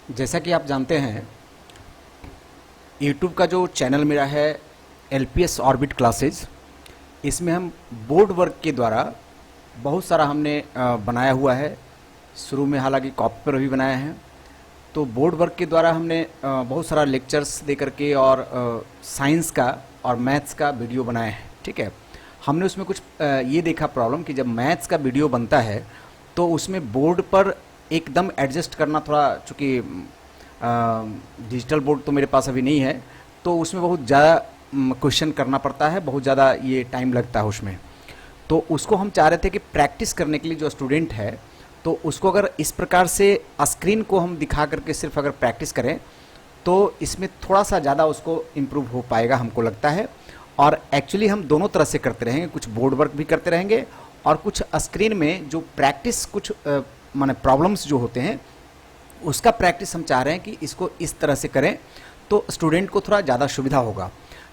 जैसा कि आप जानते हैं, यूट्यूब का जो चैनल मेरा है एलपीएस ऑर्बिट क्लासेज, इसमें हम बोर्ड वर्क के द्वारा बहुत सारा हमने बनाया हुआ है। शुरू में हालांकि कॉपी पर भी बनाया है, तो बोर्ड वर्क के द्वारा हमने बहुत सारा लेक्चर्स दे करके और साइंस का और मैथ्स का वीडियो बनाया है। ठीक है, हमने उसमें कुछ ये देखा प्रॉब्लम कि जब मैथ्स का वीडियो बनता है तो उसमें बोर्ड पर एकदम एडजस्ट करना थोड़ा, चूँकि डिजिटल बोर्ड तो मेरे पास अभी नहीं है, तो उसमें बहुत ज़्यादा क्वेश्चन करना पड़ता है, बहुत ज़्यादा ये टाइम लगता है उसमें। तो उसको हम चाह रहे थे कि प्रैक्टिस करने के लिए जो स्टूडेंट है तो उसको अगर इस प्रकार से स्क्रीन को हम दिखा करके सिर्फ अगर प्रैक्टिस करें तो इसमें थोड़ा सा ज़्यादा उसको इम्प्रूव हो पाएगा, हमको लगता है। और एक्चुअली हम दोनों तरह से करते रहेंगे, कुछ बोर्ड वर्क भी करते रहेंगे और कुछ स्क्रीन में जो प्रैक्टिस, कुछ माने प्रॉब्लम्स जो होते हैं उसका प्रैक्टिस हम चाह रहे हैं कि इसको इस तरह से करें तो स्टूडेंट को थोड़ा ज़्यादा सुविधा होगा।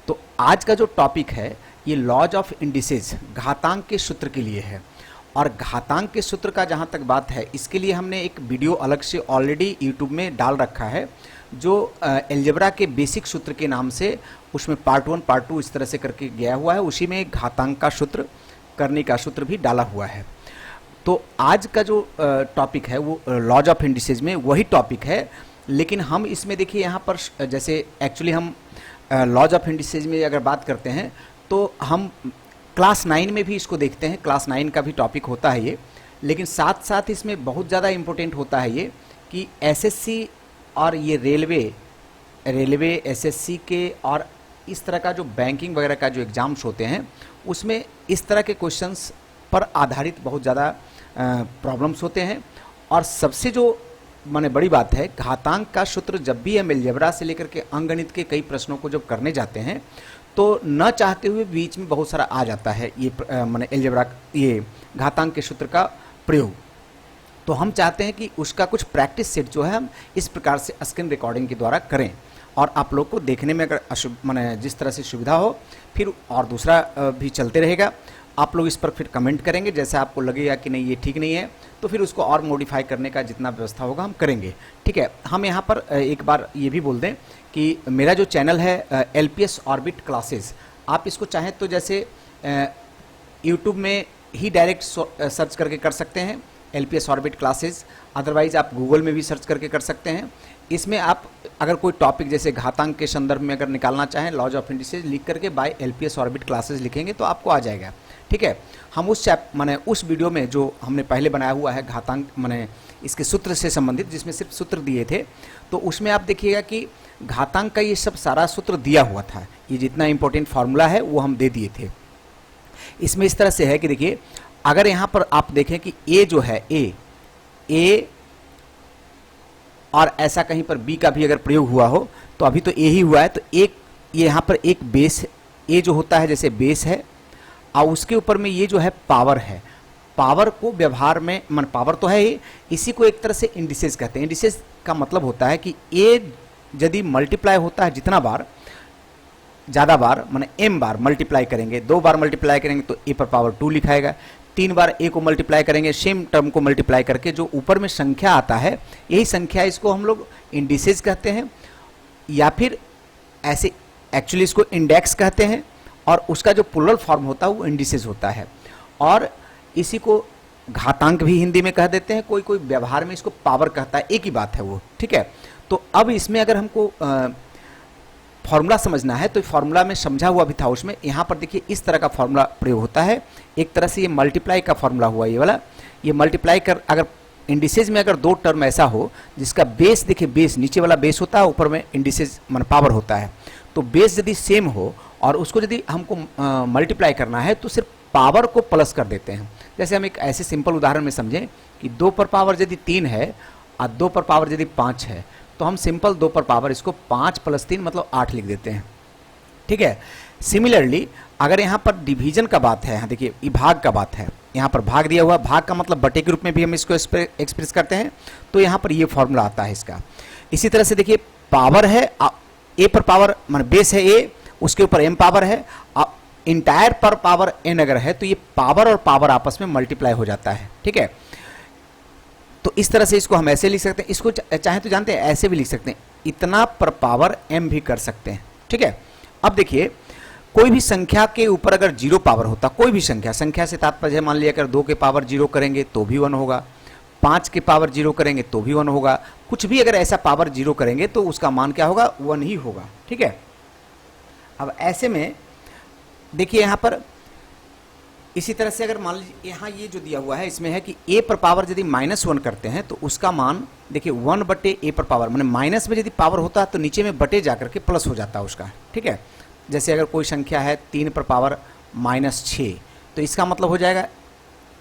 तो आज का जो टॉपिक है ये लॉज ऑफ इंडिसेस, घातांक के सूत्र के लिए है। और घातांक के सूत्र का जहाँ तक बात है, इसके लिए हमने एक वीडियो अलग से ऑलरेडी यूट्यूब में डाल रखा है, जो एलजेब्रा के बेसिक सूत्र के नाम से, उसमें पार्ट 1 पार्ट 2 इस तरह से करके गया हुआ है। उसी में घातांक का सूत्र, करने का सूत्र भी डाला हुआ है। तो आज का जो टॉपिक है वो लॉज ऑफ इंडिसेस में वही टॉपिक है, लेकिन हम इसमें देखिए यहाँ पर जैसे एक्चुअली हम लॉज ऑफ इंडिसेस में अगर बात करते हैं तो हम क्लास 9 में भी इसको देखते हैं, क्लास 9 का भी टॉपिक होता है ये। लेकिन साथ साथ इसमें बहुत ज़्यादा इम्पोर्टेंट होता है ये कि एसएससी और ये रेलवे एसएससी के और इस तरह का जो बैंकिंग वगैरह का जो एग्ज़ाम्स होते हैं उसमें इस तरह के क्वेश्चंस पर आधारित बहुत ज़्यादा प्रॉब्लम्स होते हैं। और सबसे जो माने बड़ी बात है, घातांक का सूत्र जब भी हम अलजेब्रा से लेकर के अंकगणित के कई प्रश्नों को जब करने जाते हैं तो न चाहते हुए बीच में बहुत सारा आ जाता है ये माने अलजेब्रा, ये घातांक के सूत्र का प्रयोग। तो हम चाहते हैं कि उसका कुछ प्रैक्टिस सेट जो है हम इस प्रकार से स्क्रीन रिकॉर्डिंग के द्वारा करें और आप लोग को देखने में अगर माने जिस तरह से सुविधा हो, फिर और दूसरा भी चलते रहेगा। आप लोग इस पर फिर कमेंट करेंगे, जैसे आपको लगेगा कि नहीं ये ठीक नहीं है तो फिर उसको और मॉडिफाई करने का जितना व्यवस्था होगा हम करेंगे। ठीक है, हम यहाँ पर एक बार ये भी बोल दें कि मेरा जो चैनल है एलपीएस ऑर्बिट क्लासेस, आप इसको चाहें तो जैसे यूट्यूब में ही डायरेक्ट सर्च करके कर सकते हैं एलपीएस ऑर्बिट क्लासेस, अदरवाइज आप गूगल में भी सर्च करके कर सकते हैं। इसमें आप अगर कोई टॉपिक जैसे घातांक के संदर्भ में अगर निकालना चाहें, लॉज ऑफ इंडिसेस लिख करके बाय एलपीएस ऑर्बिट क्लासेस लिखेंगे तो आपको आ जाएगा। ठीक है, हम उस वीडियो में जो हमने पहले बनाया हुआ है घातांक माने इसके सूत्र से संबंधित, जिसमें सिर्फ सूत्र दिए थे, तो उसमें आप देखिएगा कि घातांक का ये सब सारा सूत्र दिया हुआ था, ये जितना इंपॉर्टेंट फार्मूला है वो हम दे दिए थे। इसमें इस तरह से है कि देखिए, अगर यहाँ पर आप देखें कि ए जो है ए और ऐसा कहीं पर बी का भी अगर प्रयोग हुआ हो तो अभी तो ए ही हुआ है, तो एक ये यहाँ पर एक बेस ए जो होता है जैसे बेस है और उसके ऊपर में ये जो है पावर है। पावर को व्यवहार में पावर तो है ही, इसी को एक तरह से इंडिसेस कहते हैं। इंडिसेस का मतलब होता है कि ए यदि मल्टीप्लाई होता है जितना बार, ज़्यादा बार माने m बार मल्टीप्लाई करेंगे, 2 बार मल्टीप्लाई करेंगे तो a पर पावर 2 लिखाएगा, 3 बार a को मल्टीप्लाई करेंगे, सेम टर्म को मल्टीप्लाई करके जो ऊपर में संख्या आता है, यही संख्या इसको हम लोग इंडिसेस कहते हैं, या फिर ऐसे एक्चुअली इसको इंडेक्स कहते हैं। और उसका जो प्लुरल फॉर्म होता है वो इंडिसेस होता है। और इसी को घातांक भी हिंदी में कह देते हैं, कोई कोई व्यवहार में इसको पावर कहता है, एक ही बात है वो। ठीक है, तो अब इसमें अगर हमको फॉर्मूला समझना है तो फॉर्मूला में समझा हुआ भी था उसमें। यहाँ पर देखिए इस तरह का फॉर्मूला प्रयोग होता है, एक तरह से ये मल्टीप्लाई का फॉर्मूला हुआ ये वाला। ये मल्टीप्लाई कर, अगर इंडिसेज में अगर 2 टर्म ऐसा हो जिसका बेस, देखिए बेस नीचे वाला बेस होता है, ऊपर में इंडिसेज मान पावर होता है, तो बेस यदि सेम हो और उसको यदि हमको मल्टीप्लाई करना है तो सिर्फ पावर को प्लस कर देते हैं। जैसे हम एक ऐसे सिंपल उदाहरण में समझें कि 2 पर पावर यदि 3 है और 2 पर पावर यदि 5 है तो हम सिंपल 2 पर पावर इसको 5 + 3 मतलब 8 लिख देते हैं। ठीक है, सिमिलरली अगर यहाँ पर डिवीजन का बात है, यहाँ देखिए ये भाग का बात है, यहाँ पर भाग दिया हुआ, भाग का मतलब बटे के रूप में भी हम इसको एक्सप्रेस करते हैं, तो यहाँ पर ये फॉर्मूला आता है इसका। इसी तरह से देखिए पावर है, ए पर पावर मान बेस है ए, उसके ऊपर m पावर है, इंटायर पर पावर n अगर है तो ये पावर और पावर आपस में मल्टीप्लाई हो जाता है। ठीक है, तो इस तरह से इसको हम ऐसे लिख सकते हैं, इसको चाहे तो जानते हैं ऐसे भी लिख सकते हैं, इतना पर पावर m भी कर सकते हैं। ठीक है, अब देखिए कोई भी संख्या के ऊपर अगर 0 पावर होता, कोई भी संख्या से तात्पर्य है, मान लिया अगर 2 के पावर 0 करेंगे तो भी 1 होगा, 5 के पावर 0 करेंगे तो भी 1 होगा, कुछ भी अगर ऐसा पावर 0 करेंगे तो उसका मान क्या होगा, 1 ही होगा। ठीक है, अब ऐसे में देखिए यहाँ पर इसी तरह से अगर मान लीजिए यहाँ ये जो दिया हुआ है इसमें है कि a पर पावर यदि -1 करते हैं तो उसका मान देखिए 1 बटे a पर पावर, माने माइनस में यदि पावर होता है तो नीचे में बटे जाकर के प्लस हो जाता है उसका। ठीक है, जैसे अगर कोई संख्या है 3 पर पावर -6 तो इसका मतलब हो जाएगा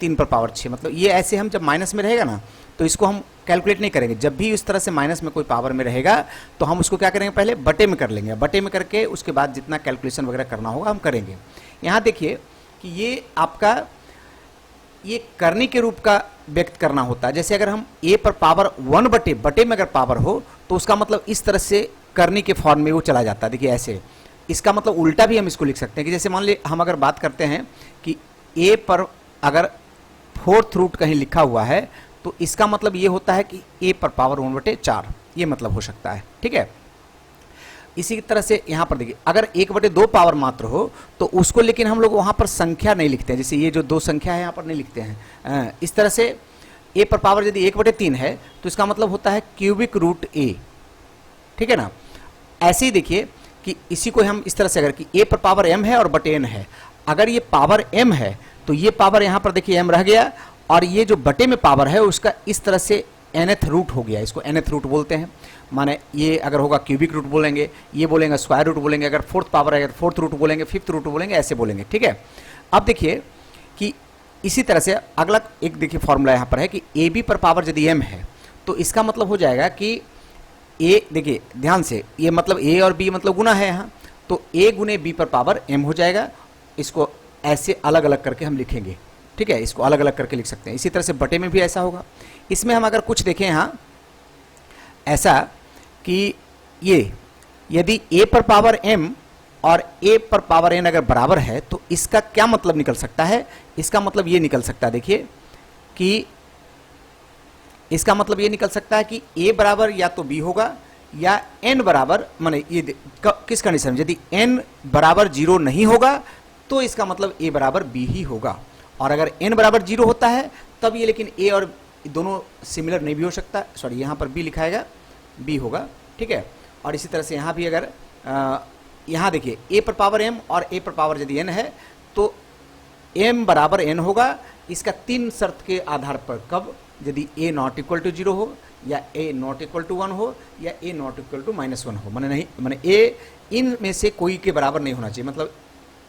3 पर पावर 6, मतलब ये ऐसे हम जब माइनस में रहेगा ना तो इसको हम कैलकुलेट नहीं करेंगे, जब भी इस तरह से माइनस में कोई पावर में रहेगा तो हम उसको क्या करेंगे, पहले बटे में कर लेंगे, बटे में करके उसके बाद जितना कैलकुलेशन वगैरह करना होगा हम करेंगे। यहाँ देखिए कि ये आपका ये करने के रूप का व्यक्त करना होता है, जैसे अगर हम a पर पावर 1 बटे में अगर पावर हो तो उसका मतलब इस तरह से करने के फॉर्म में वो चला जाता है। देखिए ऐसे, इसका मतलब उल्टा भी हम इसको लिख सकते हैं कि जैसे मान लीजिए हम अगर बात करते हैं कि a पर अगर 4th रूट कहीं लिखा हुआ है तो इसका मतलब ये होता है कि a पर पावर 1/4, ये मतलब हो सकता है। ठीक है, इसी तरह से यहाँ पर देखिए अगर 1/2 पावर मात्र हो तो उसको, लेकिन हम लोग वहाँ पर संख्या नहीं लिखते हैं, जैसे ये जो 2 संख्या है यहाँ पर नहीं लिखते हैं। इस तरह से a पर पावर यदि 1/3 है तो इसका मतलब होता है क्यूबिक रूट a। ठीक है ना, ऐसे ही देखिए कि इसी को हम इस तरह से अगर कि a पर पावर m है और बटे n है, अगर ये पावर m है तो ये पावर यहाँ पर देखिए m रह गया और ये जो बटे में पावर है उसका इस तरह से nth रूट हो गया, इसको nth रूट बोलते हैं। माने ये अगर होगा क्यूबिक रूट बोलेंगे, ये बोलेंगे स्क्वायर रूट बोलेंगे, अगर 4th पावर है अगर 4th रूट बोलेंगे, 5th रूट बोलेंगे, ऐसे बोलेंगे। ठीक है, अब देखिए कि इसी तरह से अगला एक देखिए फॉर्मूला यहाँ पर है कि ए बी पर पावर यदि m है तो इसका मतलब हो जाएगा कि a, देखिए ध्यान से, ये मतलब a और b मतलब गुना है यहाँ, तो a गुने b पर पावर m हो जाएगा। इसको ऐसे अलग अलग करके हम लिखेंगे। ठीक है, इसको अलग अलग करके लिख सकते हैं। इसी तरह से बटे में भी ऐसा होगा। इसमें हम अगर कुछ देखें यहाँ ऐसा कि ये यदि a पर पावर m और a पर पावर n अगर बराबर है तो इसका क्या मतलब निकल सकता है, इसका मतलब ये निकल सकता है, देखिए कि इसका मतलब ये निकल सकता है कि a बराबर या तो b होगा या n बराबर, माने ये किस कंडीशन में, यदि n बराबर 0 नहीं होगा तो इसका मतलब a बराबर b ही होगा, और अगर n बराबर 0 होता है तब ये, लेकिन a और दोनों सिमिलर नहीं भी हो सकता, सॉरी यहाँ पर b लिखाएगा, b होगा। ठीक है, और इसी तरह से यहाँ भी अगर यहाँ देखिए a पर पावर m और a पर पावर यदि n है तो m बराबर n होगा। इसका 3 शर्त के आधार पर, कब, यदि a नॉट इक्वल टू 0 हो या a नॉट इक्वल टू 1 हो या a नॉट इक्वल टू -1 हो, माने नहीं, माने a इन में से कोई के बराबर नहीं होना चाहिए, मतलब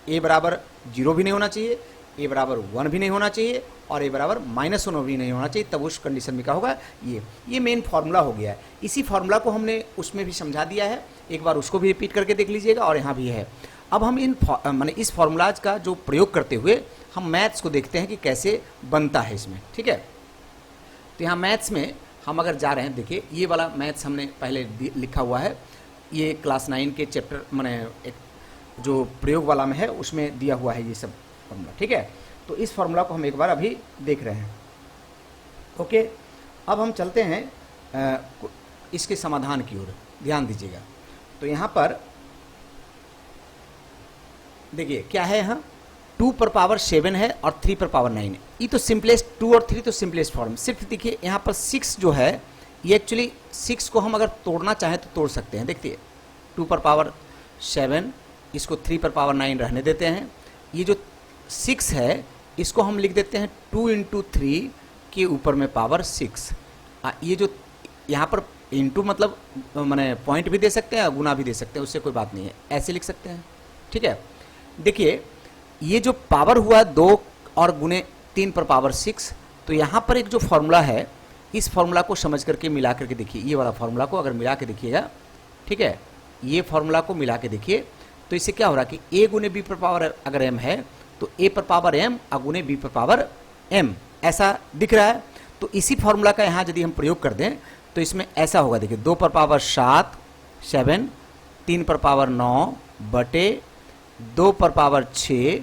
a बराबर 0 भी नहीं होना चाहिए, a बराबर 1 भी नहीं होना चाहिए और a बराबर -1 भी नहीं होना चाहिए, तब उस कंडीशन में क्या होगा, ये मेन फार्मूला हो गया है। इसी फार्मूला को हमने उसमें भी समझा दिया है, एक बार उसको भी रिपीट करके देख लीजिएगा, और यहाँ भी है। अब हम माने इस फार्मूलाज का जो प्रयोग करते हुए हम मैथ्स को देखते हैं कि कैसे बनता है इसमें। ठीक है, तो यहाँ मैथ्स में हम अगर जा रहे हैं, देखिए ये वाला मैथ्स हमने पहले लिखा हुआ है, ये क्लास 9 के चैप्टर माने एक जो प्रयोग वाला में है उसमें दिया हुआ है ये सब फार्मूला। ठीक है, तो इस फार्मूला को हम एक बार अभी देख रहे हैं। ओके, अब हम चलते हैं इसके समाधान की ओर, ध्यान दीजिएगा। तो यहाँ पर देखिए क्या है, यहाँ 2 पर पावर 7 है और 3 पर पावर 9 है। ये तो सिंपलेस्ट, 2 और 3 तो सिंपलेस्ट फॉर्म। सिर्फ देखिए यहाँ पर 6 जो है ये एक्चुअली 6 को हम अगर तोड़ना चाहें तो तोड़ सकते हैं। देखिए 2 पर पावर 7, इसको 3 पर पावर 9 रहने देते हैं। ये जो 6 है इसको हम लिख देते हैं 2 × 3 के ऊपर में पावर 6। ये जो यहाँ पर इंटू मतलब मैंने पॉइंट भी दे सकते हैं, गुना भी दे सकते हैं, उससे कोई बात नहीं है, ऐसे लिख सकते हैं। ठीक है, देखिए ये जो पावर हुआ 2 और गुने 3 पर पावर 6, तो यहाँ पर एक जो फॉर्मूला है इस फॉर्मूला को समझ करके मिला करके देखिए, ये वाला फॉर्मूला को अगर मिला के देखिएगा, ठीक है, ये फॉर्मूला को मिला के देखिए तो इससे क्या हो रहा है कि a गुने b पर पावर अगर m है तो a पर पावर m गुने b पर पावर m ऐसा दिख रहा है। तो इसी फॉर्मूला का यहाँ यदि हम प्रयोग कर दें तो इसमें ऐसा होगा, देखिए 2 पर पावर 7, 3 पर पावर 9 बटे 2 पर पावर 6,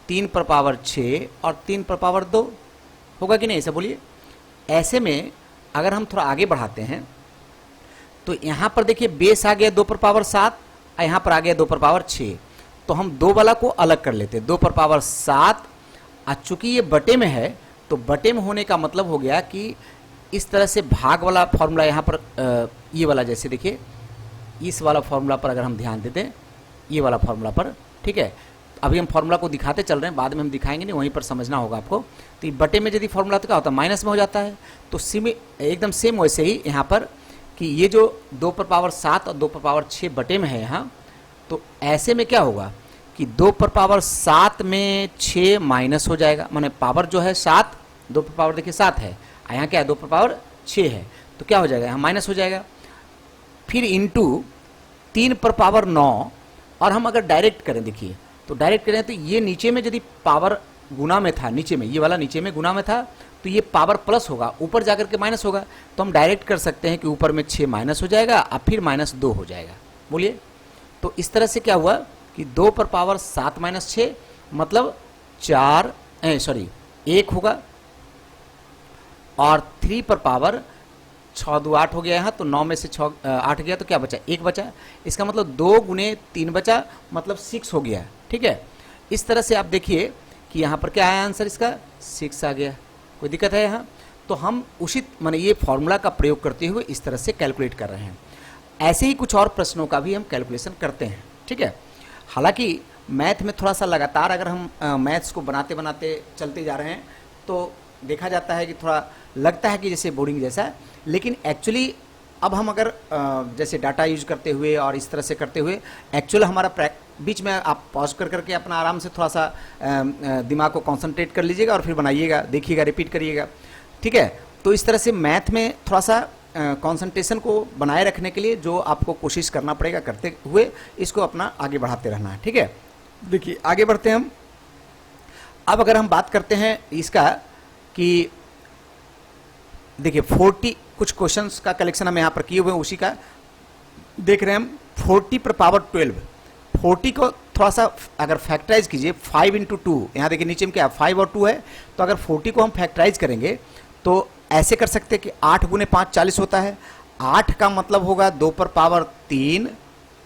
3 पर पावर 6 और 3 पर पावर 2 होगा कि नहीं, ऐसा बोलिए। ऐसे में अगर हम थोड़ा आगे बढ़ाते हैं तो यहाँ पर देखिए बेस आ गया 2 पर पावर 7 और यहाँ पर आ गया 2 पर पावर 6। तो हम दो वाला को अलग कर लेते हैं, 2 पर पावर 7। चूंकि ये बटे में है तो बटे में होने का मतलब हो गया कि इस तरह से भाग वाला फॉर्मूला यहाँ पर ये वाला, जैसे देखिए इस वाला फॉर्मूला पर अगर हम ध्यान देते हैं, ये वाला फॉर्मूला पर, ठीक है। अभी हम फॉर्मूला को दिखाते चल रहे हैं, बाद में हम दिखाएंगे नहीं, वहीं पर समझना होगा आपको। तो ये बटे में यदि फॉर्मूला तो क्या होता है, माइनस में हो जाता है। तो एकदम सेम वैसे ही यहाँ पर कि ये जो 2 पर पावर 7 और 2 पर पावर 6 बटे में है यहाँ, तो ऐसे में क्या होगा कि 2 पर पावर 7 में 6 माइनस हो जाएगा, माने पावर जो है 7, 2 पर पावर देखिए 7 है, यहाँ क्या है 2 पर पावर 6 है, तो क्या हो जाएगा यहाँ माइनस हो जाएगा। फिर इंटू 3 पर पावर 9, और हम अगर डायरेक्ट करें, देखिए तो डायरेक्ट करें तो ये नीचे में यदि पावर गुना में था, नीचे में ये वाला नीचे में गुना में था, तो ये पावर प्लस होगा, ऊपर जाकर के माइनस होगा। तो हम डायरेक्ट कर सकते हैं कि ऊपर में 6 माइनस हो जाएगा और फिर -2 हो जाएगा। बोलिए, तो इस तरह से क्या हुआ कि 2 पर पावर 7 माइनस 6 मतलब 1 होगा, और 3 पर पावर 6 2 8 हो गया यहाँ, तो 9 में से 6 8 गया तो क्या बचा, 1 बचा। इसका मतलब 2 गुने 3 बचा, मतलब 6 हो गया, ठीक है। इस तरह से आप देखिए कि यहाँ पर क्या आया आंसर, इसका 6 आ गया। कोई दिक्कत है यहाँ? तो हम उसी माने ये फॉर्मूला का प्रयोग करते हुए इस तरह से कैलकुलेट कर रहे हैं। ऐसे ही कुछ और प्रश्नों का भी हम कैलकुलेशन करते हैं, ठीक है। हालांकि मैथ में थोड़ा सा लगातार अगर हम मैथ्स को बनाते बनाते चलते जा रहे हैं तो देखा जाता है कि थोड़ा लगता है कि जैसे बोरिंग जैसा है, लेकिन एक्चुअली अब हम अगर जैसे डाटा यूज करते हुए और इस तरह से करते हुए एक्चुअल हमारा बीच में आप पॉज कर करके अपना आराम से थोड़ा सा दिमाग को कंसंट्रेट कर लीजिएगा और फिर बनाइएगा, देखिएगा, रिपीट करिएगा, ठीक है। तो इस तरह से मैथ में थोड़ा सा कंसंट्रेशन को बनाए रखने के लिए जो आपको कोशिश करना पड़ेगा, करते हुए इसको अपना आगे बढ़ाते रहना है, ठीक है। देखिए आगे बढ़ते हैं हम। अब अगर हम बात करते हैं इसका कि देखिए 40 कुछ क्वेश्चंस का कलेक्शन हम यहाँ पर किए हुए हैं, उसी का देख रहे हैं हम। 40 पर पावर 12, 40 को थोड़ा सा अगर फैक्टराइज कीजिए, 5 इंटू 2, यहाँ देखिए नीचे में क्या है 5 और 2 है, तो अगर 40 को हम फैक्टराइज करेंगे तो ऐसे कर सकते हैं कि 8 गुने 5 40 होता है। 8 का मतलब होगा 2 पर पावर 3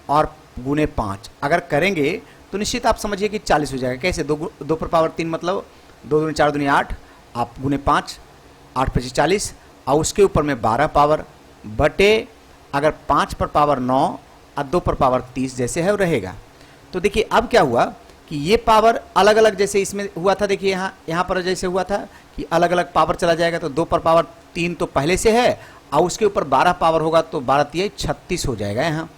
और गुने 5 अगर करेंगे तो निश्चित आप समझिए कि 40 हो जाएगा। कैसे, 2 पर पावर 3 मतलब 2 दूनी 4 दूनी 8, आप गुने 5, 8 25 40, और उसके ऊपर में 12 पावर बटे अगर 5 पर पावर 9 और 2 पर पावर 30 जैसे है वो रहेगा। तो देखिए अब क्या हुआ कि ये पावर अलग अलग जैसे इसमें हुआ था, देखिए यहाँ पर जैसे हुआ था कि अलग अलग पावर चला जाएगा, तो 2 पर पावर 3 तो पहले से है और उसके ऊपर 12 पावर होगा तो 12 3 36 हो जाएगा यहाँ,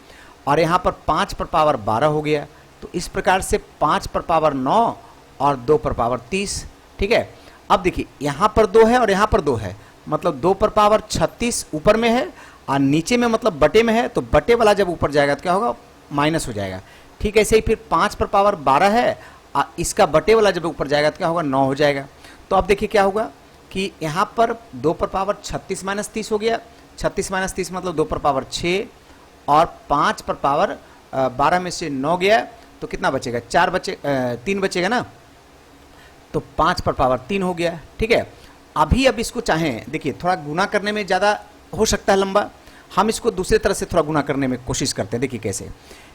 और यहाँ पर 5 पर पावर 12 हो गया। तो इस प्रकार से 5 पर पावर 9 और 2 पर पावर 30, ठीक है। अब देखिए यहाँ पर 2 है और यहाँ पर 2 है, मतलब 2 पर पावर 36 ऊपर में है और नीचे में मतलब बटे में है, तो बटे वाला जब ऊपर जाएगा तो क्या होगा, माइनस हो जाएगा, ठीक है। ऐसे ही फिर 5 पर पावर 12 है और इसका बटे वाला जब ऊपर जाएगा तो क्या होगा, 9 हो जाएगा। तो अब देखिए क्या होगा कि यहाँ पर 2 पर पावर 36 माइनस 30 हो गया, 36 माइनस 30 मतलब 2 पर पावर 6, और 5 पर पावर 12 में से 9 गया तो कितना बचेगा, 3 बचेगा ना, तो 5 पर पावर 3 हो गया, ठीक है। अभी अब इसको चाहें, देखिए थोड़ा गुना करने में ज़्यादा हो सकता है लंबा, हम इसको दूसरे तरह से थोड़ा गुना करने में कोशिश करते हैं। देखिए कैसे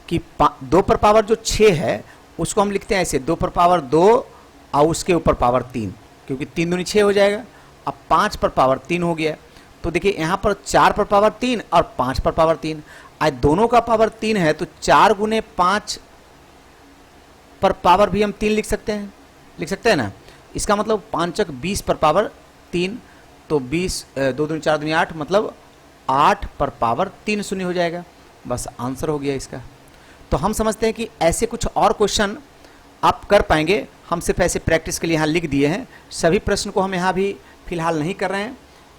कि 2 पर पावर जो 6 है उसको हम लिखते हैं ऐसे, 2 पर पावर 2 और उसके ऊपर पावर 3, क्योंकि 3 दूनी 6 हो जाएगा। अब 5 पर पावर 3 हो गया, तो देखिए यहाँ पर 4 पर पावर 3 और 5 पर पावर 3, आज दोनों का पावर 3 है तो 4 गुने 5 पर पावर भी हम 3 लिख सकते हैं ना। इसका मतलब 5 20 पर पावर 3, तो 20 2 दूनी 4 दूनी 8 मतलब 8 पर पावर 3 शून्य हो जाएगा, बस आंसर हो गया इसका। तो हम समझते हैं कि ऐसे कुछ और क्वेश्चन आप कर पाएंगे। हम सिर्फ ऐसे प्रैक्टिस के लिए यहाँ लिख दिए हैं, सभी प्रश्न को हम यहाँ भी फिलहाल नहीं कर रहे हैं।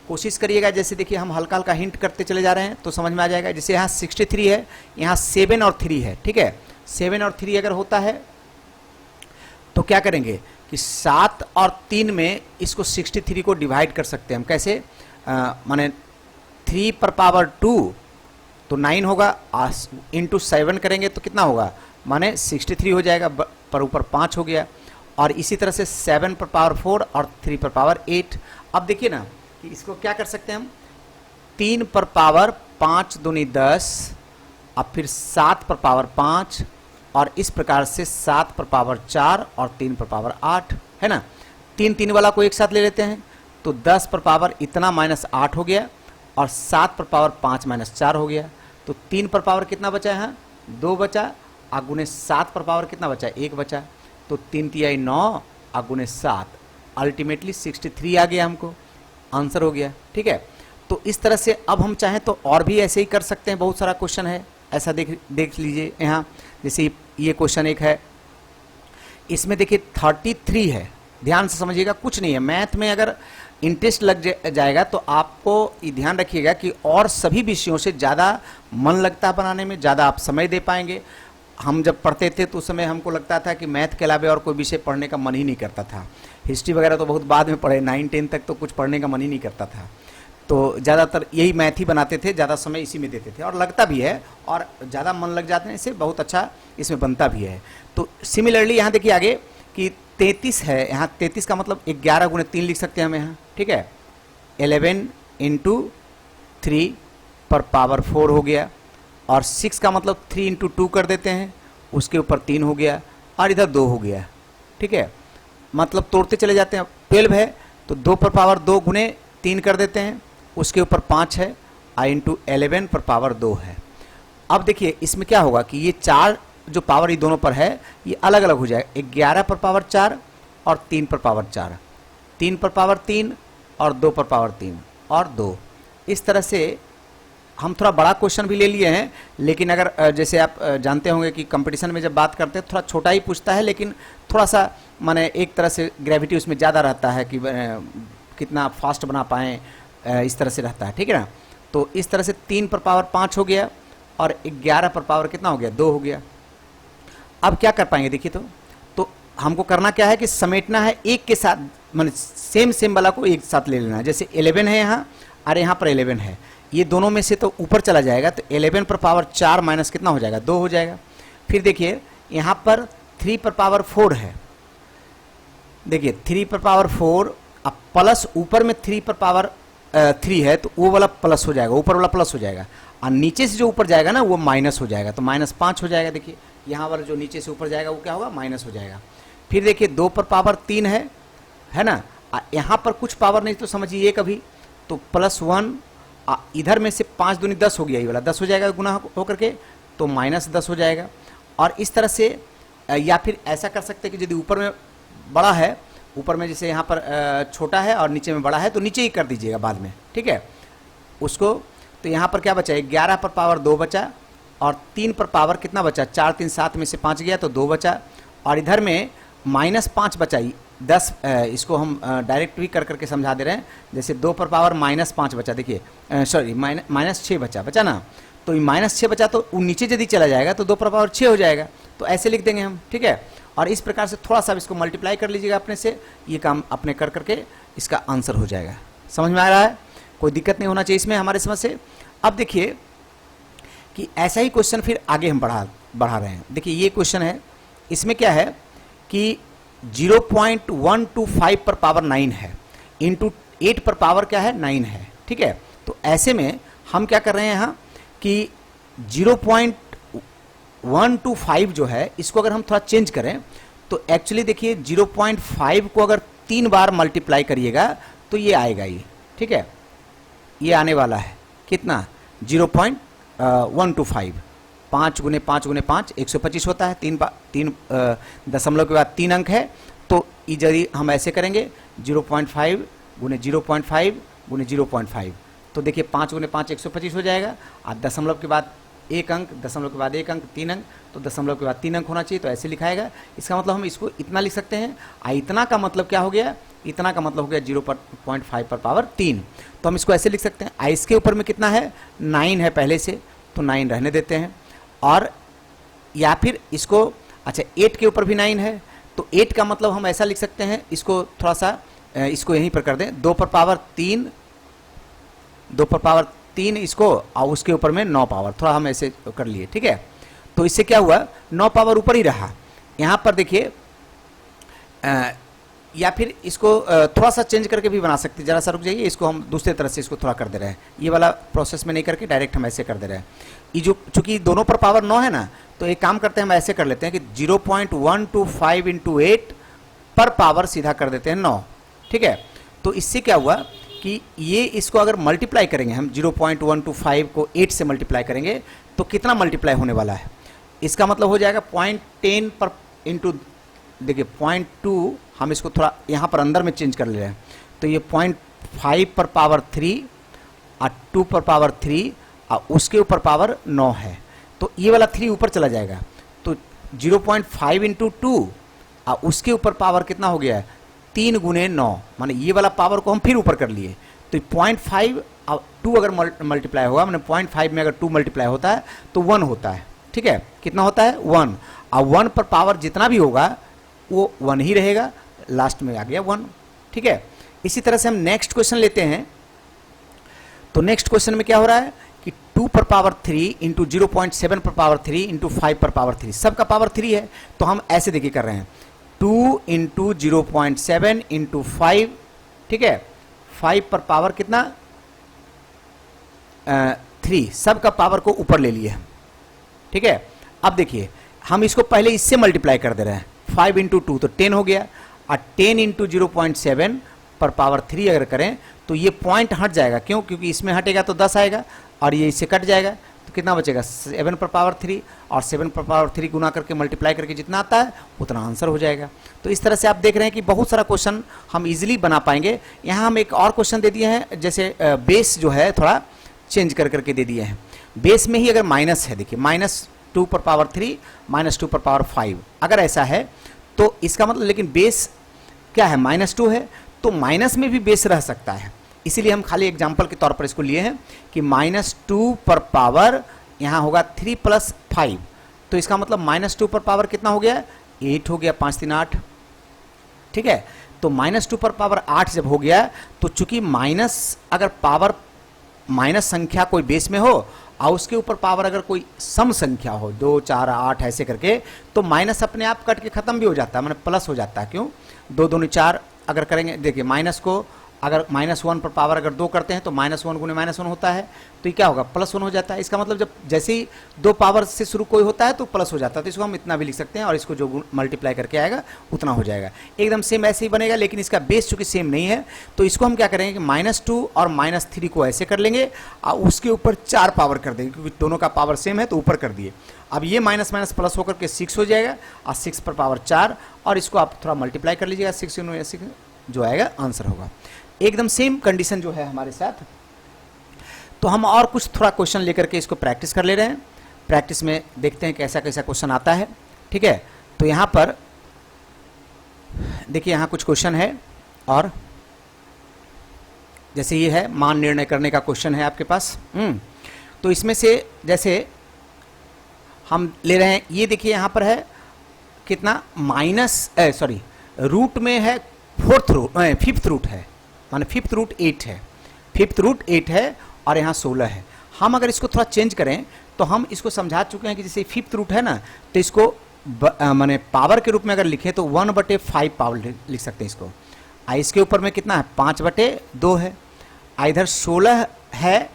कोशिश करिएगा, जैसे देखिए हम हल्का हल्का हिंट करते चले जा रहे हैं तो समझ में आ जाएगा। जैसे यहाँ 63 है, यहाँ 7 और 3 है, ठीक है। 7 और 3 अगर होता है तो क्या करेंगे कि 7 और 3 में इसको 63 को डिवाइड कर सकते हैं हम। कैसे, माने 3 पर पावर 2 तो 9 होगा, इंटू 7 करेंगे तो कितना होगा, माने 63 हो जाएगा, पर ऊपर 5 हो गया। और इसी तरह से 7 पर पावर 4 और 3 पर पावर 8। अब देखिए ना कि इसको क्या कर सकते हैं हम, 3 पर पावर 5 दूनी 10, अब फिर 7 पर पावर 5, और इस प्रकार से 7 पर पावर 4 और 3 पर पावर 8, है ना। 3 वाला को एक साथ ले लेते हैं, तो 10 पर पावर इतना -8 हो गया, और 7 पर पावर 5 -4 हो गया। तो 3 पर पावर कितना बचा है, 2 बचा, आगुने 7 पर पावर कितना बचा, 1 बचा। तो 3 तिहाई 9 आगुने 7, अल्टीमेटली 63 आ गया, हमको आंसर हो गया। ठीक है, तो इस तरह से अब हम चाहें तो और भी ऐसे ही कर सकते हैं, बहुत सारा क्वेश्चन है ऐसा। देख लीजिए यहाँ, जैसे ये क्वेश्चन एक है, इसमें देखिए 33 है, ध्यान से समझिएगा, कुछ नहीं है। मैथ में अगर इंटरेस्ट लग जाएगा तो आपको ये ध्यान रखिएगा कि और सभी विषयों से ज़्यादा मन लगता है बनाने में, ज़्यादा आप समय दे पाएंगे। हम जब पढ़ते थे तो उस समय हमको लगता था कि मैथ के अलावा और कोई विषय पढ़ने का मन ही नहीं करता था। हिस्ट्री वगैरह तो बहुत बाद में पढ़े, 9-10 तक तो कुछ पढ़ने का मन ही नहीं करता था। तो ज़्यादातर यही मैथ ही बनाते थे, ज़्यादा समय इसी में देते थे, और लगता भी है, और ज़्यादा मन लग जाते हैं, इससे बहुत अच्छा इसमें बनता भी है। तो सिमिलरली यहाँ देखिए आगे कि 33 है, यहाँ 33 का मतलब 11 गुणे 3 लिख सकते हैं हम यहाँ। ठीक है, 11 × 3 पर पावर 4 हो गया, और 6 का मतलब 3 × 2 कर देते हैं, उसके ऊपर 3 हो गया, और इधर 2 हो गया। ठीक है, मतलब तोड़ते चले जाते हैं। 12 है तो 2 पर पावर 2 गुणे 3 कर देते हैं, उसके ऊपर 5 है, × 11 पर पावर 2 है। अब देखिए इसमें क्या होगा कि ये 4 जो पावर ये दोनों पर है ये अलग अलग हो जाएगा, 11 पर पावर 4 और 3 पर पावर 4, 3 पर पावर 3 और 2 पर पावर 3 और 2। इस तरह से हम थोड़ा बड़ा क्वेश्चन भी ले लिए हैं, लेकिन अगर जैसे आप जानते होंगे कि कंपटीशन में जब बात करते हैं थोड़ा छोटा ही पूछता है, लेकिन थोड़ा सा माने एक तरह से ग्रेविटी उसमें ज़्यादा रहता है कि कितना फास्ट बना पाएँ, इस तरह से रहता है। ठीक है ना, तो इस तरह से 3 पर पावर 5 हो गया, और 11 पर पावर कितना हो गया, 2 हो गया। अब क्या कर पाएंगे देखिए, तो हमको करना क्या है कि समेटना है एक के साथ, मतलब सेम वाला को एक साथ ले लेना है। जैसे 11 है यहाँ, और यहाँ पर 11 है, ये दोनों में से तो ऊपर चला जाएगा, तो 11 पर पावर 4 माइनस कितना हो जाएगा, 2 हो जाएगा। फिर देखिए यहाँ पर 3 पर पावर 4 है, देखिए 3 पर पावर 4, अब प्लस ऊपर में 3 पर पावर 3 है, तो वो वाला प्लस हो जाएगा, ऊपर वाला प्लस हो जाएगा, और नीचे से जो ऊपर जाएगा ना वो माइनस हो जाएगा, तो -5 हो जाएगा। देखिए यहाँ वाला जो नीचे से ऊपर जाएगा वो क्या होगा, माइनस हो जाएगा। फिर देखिए 2 पर पावर 3 है ना, यहाँ पर कुछ पावर नहीं तो समझिए ये कभी, तो +1, इधर में से 5 दूनी 10 हो गया, ये वाला 10 हो जाएगा गुना होकर के, तो -10 हो जाएगा। और इस तरह से या फिर ऐसा कर सकते हैं कि यदि ऊपर में बड़ा है, ऊपर में जैसे यहाँ पर छोटा है और नीचे में बड़ा है, तो नीचे ही कर दीजिएगा बाद में। ठीक है, उसको तो यहाँ पर क्या बचा, 11 पर पावर 2 बचा, और 3 पर पावर कितना बचा, 4 3 7 में से 5 गया तो 2 बचा, और इधर में -5 बचा, 10। इसको हम डायरेक्ट भी कर करके समझा दे रहे हैं। जैसे 2 पर पावर -5 बचा, देखिए सॉरी -6 बचा ना, तो -6 बचा, तो वो नीचे यदि चला जाएगा तो 2 पर पावर 6 हो जाएगा, तो ऐसे लिख देंगे हम। ठीक है, और इस प्रकार से थोड़ा सा इसको मल्टीप्लाई कर लीजिएगा अपने से, ये काम अपने कर करके इसका आंसर हो जाएगा। समझ में आ रहा है, कोई दिक्कत नहीं होना चाहिए इसमें हमारे समझ से। अब देखिए कि ऐसा ही क्वेश्चन फिर आगे हम बढ़ा रहे हैं। देखिए ये क्वेश्चन है, इसमें क्या है कि 0.125 पर पावर 9 है, इंटू 8 पर पावर क्या है, 9 है। ठीक है, तो ऐसे में हम क्या कर रहे हैं यहाँ कि 0.125 जो है, इसको अगर हम थोड़ा चेंज करें तो एक्चुअली देखिए 0.5 को अगर 3 बार मल्टीप्लाई करिएगा तो ये आएगा ये। ठीक है, ये आने वाला है कितना, 0.125, 5 गुने 5 गुने 5 125 होता है, 3 दशमलव के बाद 3 अंक है, तो यदि हम ऐसे करेंगे 0.5 गुने 0.5 गुने 0.5, तो देखिए 5 गुने 5 125 हो जाएगा, और दशमलव के बाद 1 अंक, दशमलव के बाद 1 अंक, 3 अंक, तो दशमलव के बाद 3 अंक होना चाहिए, तो ऐसे लिखाएगा। इसका मतलब हम इसको इतना लिख सकते हैं, इतना का मतलब क्या हो गया, इतना का मतलब हो गया 0.5 पर पावर 3, तो हम इसको ऐसे लिख सकते हैं। इसके ऊपर में कितना है, 9 है पहले से, तो 9 रहने देते हैं, और या फिर इसको अच्छा 8 के ऊपर भी 9 है, तो 8 का मतलब हम ऐसा लिख सकते हैं, इसको थोड़ा सा इसको यहीं पर कर दें, 2 पर पावर 3 इसको, और उसके ऊपर में 9 पावर, थोड़ा हम ऐसे कर लिए। ठीक है, तो इससे क्या हुआ, 9 पावर ऊपर ही रहा। यहाँ पर देखिए या फिर इसको थोड़ा सा चेंज करके भी बना सकते हैं। जरा सा रुक जाइए, इसको हम दूसरे तरह से इसको थोड़ा कर दे रहे हैं, ये वाला प्रोसेस में नहीं करके डायरेक्ट हम ऐसे कर दे रहे हैं। ये जो चूंकि दोनों पर पावर 9 है ना, तो एक काम करते हैं हम ऐसे कर लेते हैं कि 0.125 इंटू 8 पर पावर सीधा कर देते हैं 9। ठीक है, तो इससे क्या हुआ कि ये इसको अगर मल्टीप्लाई करेंगे हम 0.125 को 8 से मल्टीप्लाई करेंगे तो कितना मल्टीप्लाई होने वाला है, इसका मतलब हो जाएगा 0.10 पर इंटू, देखिए 0.2 हम इसको थोड़ा यहाँ पर अंदर में चेंज कर ले रहे हैं, तो ये 0.5 पर पावर 3 और 2 पर पावर 3 और उसके ऊपर पावर 9 है, तो ये वाला 3 ऊपर चला जाएगा, तो 0.5 इंटू 2 और उसके ऊपर पावर कितना हो गया है 3 गुने 9, माने ये वाला पावर को हम फिर ऊपर कर लिए, तो 0.5 और 2 अगर मल्टीप्लाई होगा, माने 0.5 में अगर 2 मल्टीप्लाई होता है तो 1 होता है। ठीक है, कितना होता है 1, और 1 पर पावर जितना भी होगा वो 1 ही रहेगा, लास्ट में आ गया 1। ठीक है, इसी तरह से हम नेक्स्ट क्वेश्चन लेते हैं। तो नेक्स्ट क्वेश्चन में क्या हो रहा है कि 2 पर पावर 3 इंटू 0.7 पर पावर 3 इंटू 5 पर पावर 3, सबका पावर 3 है, तो हम ऐसे देखिए कर रहे हैं 2 इंटू 0.7 इंटू 5, ठीक है, 5 पर पावर कितना 3, सबका पावर को ऊपर ले लिए। ठीक है, अब देखिए हम इसको पहले इससे मल्टीप्लाई कर दे रहे हैं, 5 इंटू 2 तो 10 हो गया, और 10 इंटू 0.7 पर पावर 3 अगर करें तो ये पॉइंट हट जाएगा, क्यों, क्योंकि इसमें हटेगा तो 10 आएगा और ये इससे कट जाएगा, तो कितना बचेगा 7 पर पावर 3, और 7 पर पावर 3 गुना करके मल्टीप्लाई करके जितना आता है उतना आंसर हो जाएगा। तो इस तरह से आप देख रहे हैं कि बहुत सारा क्वेश्चन हम इजीली बना पाएंगे। यहाँ हम एक और क्वेश्चन दे दिए हैं, जैसे बेस जो है थोड़ा चेंज कर करके दे दिए हैं। बेस में ही अगर माइनस है, देखिए -2 पर पावर 3 -2 पर पावर 5, अगर ऐसा है तो इसका मतलब, लेकिन बेस क्या है -2 है, तो माइनस में भी बेस रह सकता है, इसीलिए हम खाली एग्जाम्पल के तौर पर इसको लिए हैं कि -2 पर पावर यहाँ होगा 3 + 5, तो इसका मतलब -2 पर पावर कितना हो गया 8 हो गया, 5 3 8। ठीक है, तो -2 पर पावर 8 जब हो गया, तो चूंकि माइनस अगर पावर माइनस संख्या कोई बेस में हो और उसके ऊपर पावर अगर कोई सम संख्या हो 2 4 8 ऐसे करके, तो माइनस अपने आप कट के खत्म भी हो जाता है, मतलब प्लस हो जाता है। क्यों, 2 दूनी 4 अगर करेंगे, देखिए माइनस को अगर -1 पर पावर अगर 2 करते हैं तो -1 गुने -1 होता है, तो ये क्या होगा +1 हो जाता है। इसका मतलब जब जैसे ही 2 पावर से शुरू कोई होता है तो प्लस हो जाता है, तो इसको हम इतना भी लिख सकते हैं और इसको जो मल्टीप्लाई करके आएगा उतना हो जाएगा, एकदम सेम ऐसे ही बनेगा। लेकिन इसका बेस चूंकि सेम नहीं है, तो इसको हम क्या करेंगे कि -2 और -3 को ऐसे कर लेंगे और उसके ऊपर 4 पावर कर देंगे, क्योंकि दोनों का पावर सेम है तो ऊपर कर दिए। अब ये माइनस माइनस प्लस होकर के 6 हो जाएगा, और 6 पर पावर 4, और इसको आप थोड़ा मल्टीप्लाई कर लीजिएगा, 6 जो आएगा आंसर होगा। एकदम सेम कंडीशन जो है हमारे साथ। तो हम और कुछ थोड़ा क्वेश्चन लेकर के इसको प्रैक्टिस कर ले रहे हैं, प्रैक्टिस में देखते हैं कैसा कैसा क्वेश्चन आता है। ठीक है, तो यहाँ पर देखिए यहाँ कुछ क्वेश्चन है, और जैसे ये है मान निर्णय करने का क्वेश्चन है आपके पास। तो इसमें से जैसे हम ले रहे हैं, ये देखिए यहाँ पर है कितना रूट में है 5th रूट है, माने 5th रूट 8 है, 5th रूट 8 है और यहाँ 16 है। हम अगर इसको थोड़ा चेंज करें तो हम इसको समझा चुके हैं कि जैसे 5th रूट है ना, तो इसको माने पावर के रूप में अगर लिखें तो 1/5 पावर लिख सकते हैं इसको। इसके ऊपर में कितना है 5/2 है, इधर 16 है।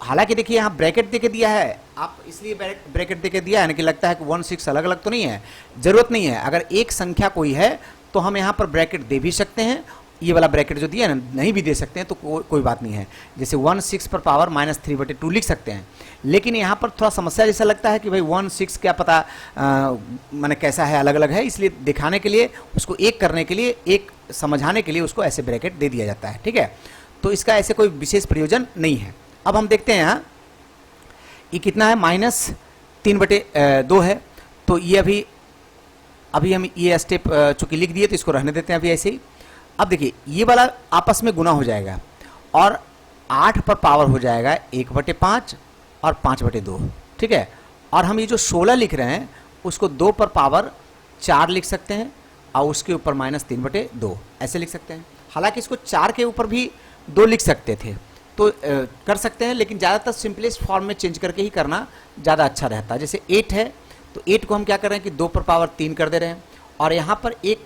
हालांकि देखिए यहाँ ब्रैकेट देके दिया है, आप इसलिए ब्रैकेट देके दिया है ना कि लगता है कि 1 6 अलग अलग तो नहीं है, जरूरत नहीं है। अगर एक संख्या कोई है तो हम यहाँ पर ब्रैकेट दे भी सकते हैं, ये वाला ब्रैकेट जो दिया है ना नहीं भी दे सकते हैं, तो कोई बात नहीं है। जैसे 1 6 पर पावर -3/2 लिख सकते हैं। लेकिन यहाँ पर थोड़ा समस्या जैसा लगता है कि भाई 1 6 क्या पता माने कैसा है, अलग अलग है, इसलिए दिखाने के लिए, उसको एक करने के लिए, एक समझाने के लिए उसको ऐसे ब्रैकेट दे दिया जाता है। ठीक है, तो इसका ऐसे कोई विशेष प्रयोजन नहीं है। अब हम देखते हैं यहाँ ये कितना है -3/2 है, तो ये अभी हम ये स्टेप चूंकि लिख दिए तो इसको रहने देते हैं अभी ऐसे ही। अब देखिए ये वाला आपस में गुना हो जाएगा और 8 पर पावर हो जाएगा 1/5 और 5/2। ठीक है, और हम ये जो 16 लिख रहे हैं उसको 2 पर पावर 4 लिख सकते हैं और उसके ऊपर -3/2 ऐसे लिख सकते हैं। हालांकि इसको 4 के ऊपर भी 2 लिख सकते थे, तो कर सकते हैं, लेकिन ज़्यादातर सिंपलेस्ट फॉर्म में चेंज करके ही करना ज़्यादा अच्छा रहता है। जैसे 8 है तो 8 को हम क्या कर रहे हैं कि 2 पर पावर 3 कर दे रहे हैं, और यहाँ पर एक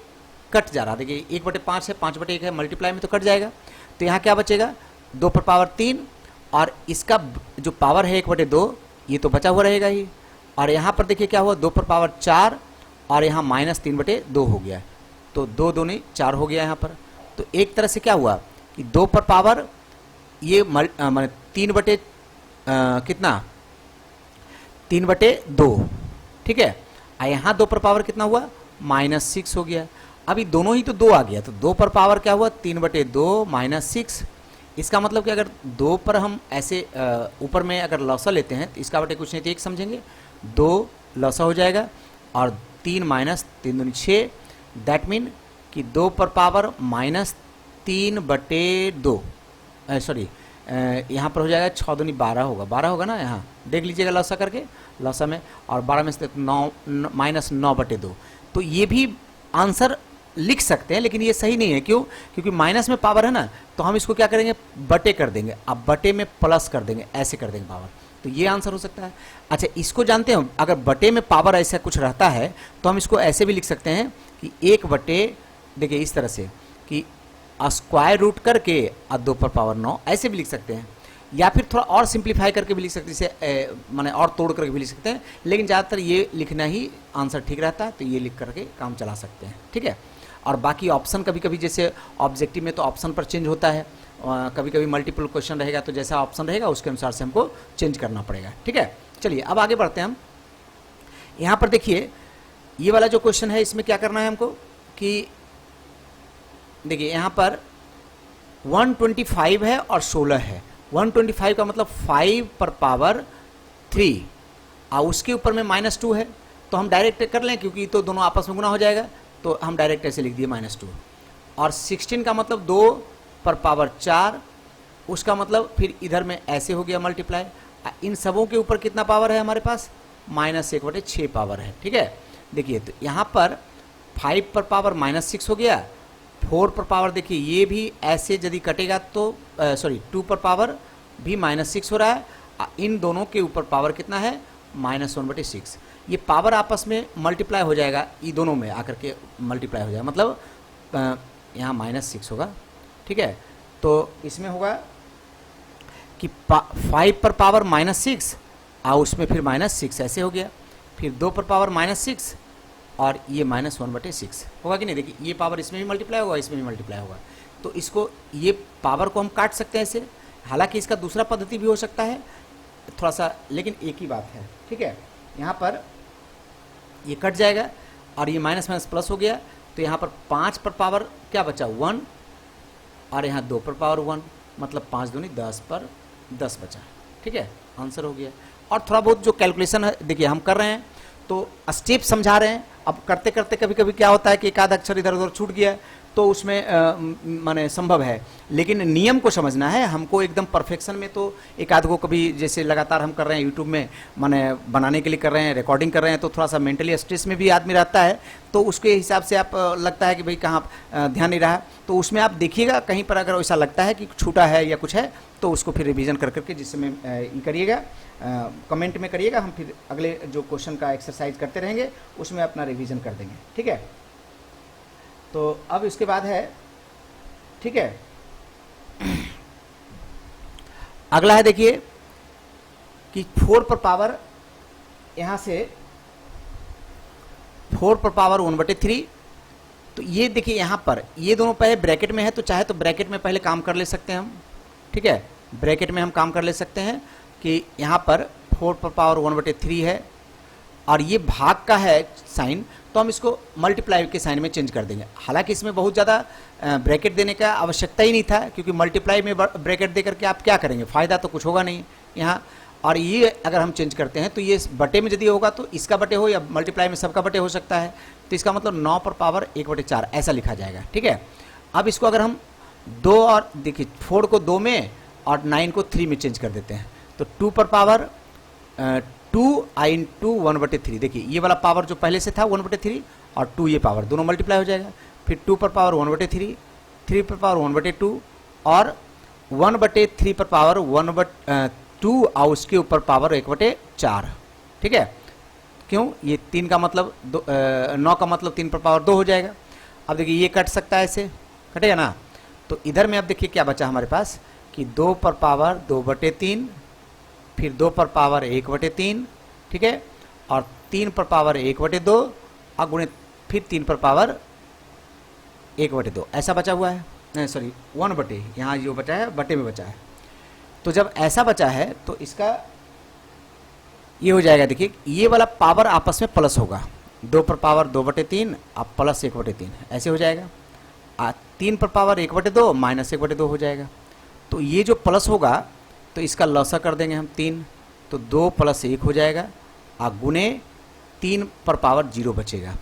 कट जा रहा है। देखिए 1/5 है, 5/1 है, मल्टीप्लाई में तो कट जाएगा। तो यहाँ क्या बचेगा 2 पर पावर 3 और इसका जो पावर है 1/2 ये तो बचा हुआ रहेगा ही। और यहाँ पर देखिए क्या हुआ 2 पर पावर 4 और यहाँ -3/2 हो गया। तो 2 दूनी 4 हो गया यहाँ पर। तो एक तरह से क्या हुआ कि 2 पर पावर ये माने 3 कितना 3/2, ठीक है। यहाँ 2 पर पावर कितना हुआ -6 हो गया। अभी दोनों ही तो 2 आ गया, तो 2 पर पावर क्या हुआ 3/2 -6। इसका मतलब कि अगर 2 पर हम ऐसे ऊपर में अगर लौसा लेते हैं तो इसका बटे कुछ नहीं तो 1 समझेंगे, 2 लौसा हो जाएगा और 3 -3 दूनी 6। दैट मीन कि 2 पर पावर -3/2 सॉरी यहाँ पर हो जाएगा 6 दूनी 12 होगा, 12 होगा ना। यहाँ देख लीजिएगा लौसा करके, लौसा में, और 12 में से 9 -9/2। तो ये भी आंसर लिख सकते हैं, लेकिन ये सही नहीं है। क्यों? क्योंकि माइनस में पावर है ना, तो हम इसको क्या करेंगे बटे कर देंगे, अब बटे में प्लस कर देंगे, ऐसे कर देंगे पावर। तो ये आंसर हो सकता है। अच्छा इसको जानते हैं, अगर बटे में पावर ऐसा कुछ रहता है तो हम इसको ऐसे भी लिख सकते हैं कि 1/, देखिए इस तरह से कि स्क्वायर रूट करके 2 पर पावर 9, ऐसे भी लिख सकते हैं। या फिर थोड़ा और सिंप्लीफाई करके भी लिख सकते हैं, जैसे माने और तोड़ करके भी लिख सकते हैं, लेकिन ज़्यादातर ये लिखना ही आंसर ठीक रहता है। तो ये लिख करके काम चला सकते हैं, ठीक है। और बाकी ऑप्शन कभी कभी जैसे ऑब्जेक्टिव में तो ऑप्शन पर चेंज होता है, कभी कभी मल्टीपल क्वेश्चन रहेगा तो जैसा ऑप्शन रहेगा उसके अनुसार से हमको चेंज करना पड़ेगा, ठीक है। चलिए अब आगे बढ़ते हैं हम। यहाँ पर देखिए ये वाला जो क्वेश्चन है इसमें क्या करना है हमको कि देखिए यहाँ पर 125 है और 16 है। 125 का मतलब 5 पर पावर 3 और उसके ऊपर में -2 है, तो हम डायरेक्ट कर लें क्योंकि तो दोनों आपस में गुना हो जाएगा, तो हम डायरेक्ट ऐसे लिख दिए -2। और 16 का मतलब 2 पर पावर 4, उसका मतलब फिर इधर में ऐसे हो गया मल्टीप्लाई। इन सबों के ऊपर कितना पावर है हमारे पास -1/6 पावर है, ठीक है। देखिए तो यहाँ पर 5 पर पावर -6 हो गया, 4 पर पावर देखिए ये भी ऐसे यदि कटेगा तो सॉरी 2 पर पावर भी -6 हो रहा है, इन दोनों के ऊपर पावर कितना है -1/6। ये पावर आपस में मल्टीप्लाई हो जाएगा, ये दोनों में आकर के मल्टीप्लाई हो जाएगा, मतलब यहाँ -6 होगा, ठीक है। तो इसमें होगा कि 5 पर पावर -6 और उसमें फिर -6 ऐसे हो गया, फिर 2 पर पावर -6 और ये -1/6 होगा कि नहीं। देखिए ये पावर इसमें भी मल्टीप्लाई होगा, इसमें भी मल्टीप्लाई होगा। तो इसको ये पावर को हम काट सकते हैं ऐसे, हालांकि इसका दूसरा पद्धति भी हो सकता है थोड़ा सा, लेकिन एक ही बात है, ठीक है। यहाँ पर ये कट जाएगा और ये माइनस माइनस प्लस हो गया, तो यहाँ पर 5 पर पावर क्या बचा 1 और यहाँ 2 पर पावर 1, मतलब 5 दूनी 10 पर 10 बचा, ठीक है, आंसर हो गया। और थोड़ा बहुत जो कैलकुलेशन है देखिए हम कर रहे हैं तो स्टेप समझा रहे हैं। अब करते करते कभी कभी क्या होता है कि एक आध अक्षर इधर उधर छूट गया तो उसमें माने संभव है, लेकिन नियम को समझना है हमको एकदम परफेक्शन में। तो एक आध को कभी जैसे लगातार हम कर रहे हैं यूट्यूब में माने बनाने के लिए कर रहे हैं, रिकॉर्डिंग कर रहे हैं, तो थोड़ा सा मेंटली स्ट्रेस में भी आदमी रहता है, तो उसके हिसाब से आप लगता है कि भाई कहाँ ध्यान नहीं रहा, तो उसमें आप देखिएगा कहीं पर अगर ऐसा लगता है कि छूटा है या कुछ है तो उसको फिर रिवीजन कर करके जिसमें ये करिएगा, कमेंट में करिएगा, हम फिर अगले जो क्वेश्चन का एक्सरसाइज करते रहेंगे उसमें अपना रिवीजन कर देंगे, ठीक है। तो अब इसके बाद है, ठीक है, अगला है देखिए कि 4 पर पावर यहां से 4 पर पावर 1/3, तो ये देखिए यहां पर ये दोनों पहले ब्रैकेट में है, तो चाहे तो ब्रैकेट में पहले काम कर ले सकते हैं हम, ठीक है, ब्रैकेट में हम काम कर ले सकते हैं कि यहां पर 4 पर पावर 1/3 है और ये भाग का है साइन, तो हम इसको मल्टीप्लाई के साइन में चेंज कर देंगे। हालांकि इसमें बहुत ज़्यादा ब्रैकेट देने का आवश्यकता ही नहीं था, क्योंकि मल्टीप्लाई में ब्रैकेट दे करके आप क्या करेंगे, फ़ायदा तो कुछ होगा नहीं यहाँ। और ये अगर हम चेंज करते हैं तो ये बटे में यदि होगा तो इसका बटे हो या मल्टीप्लाई में सबका बटे हो सकता है, तो इसका मतलब 9 पर पावर 1/4 ऐसा लिखा जाएगा, ठीक है। अब इसको अगर हम 2 और देखिए 4 को 2 में और 9 को 3 में चेंज कर देते हैं, तो 2 पर पावर 2 इंटू 1/3, देखिए ये वाला पावर जो पहले से था 1/3 और 2 ये पावर दोनों मल्टीप्लाई हो जाएगा, फिर 2 पर पावर 1/3, 3 पर पावर 1/2 और 1/3 पर पावर 1/2 और उसके ऊपर पावर 1/4, ठीक है। क्यों, ये 3 का मतलब 9 का मतलब 3 पर पावर 2 हो जाएगा। अब देखिए ये कट सकता है, ऐसे कटेगा ना। तो इधर में अब देखिए क्या बचा हमारे पास कि 2 पर पावर 2/3, फिर 2 पर पावर 1/3, ठीक है, और 3 पर पावर 1/2 और गुणे फिर 3 पर पावर 1/2 ऐसा बचा हुआ है। नहीं सॉरी 1/, यहाँ जो बचा है बटे में बचा है। तो जब ऐसा बचा है तो इसका ये हो जाएगा, देखिए ये वाला पावर आपस में प्लस होगा, 2 पर पावर 2/3 अब प्लस 1/3 ऐसे हो जाएगा। 3 पर पावर 1/2 माइनस 1/2 हो जाएगा। तो ये जो प्लस होगा तो इसका लसा कर देंगे हम 3, तो 2 + 1 हो जाएगा और गुने 3 पर पावर 0 बचेगा।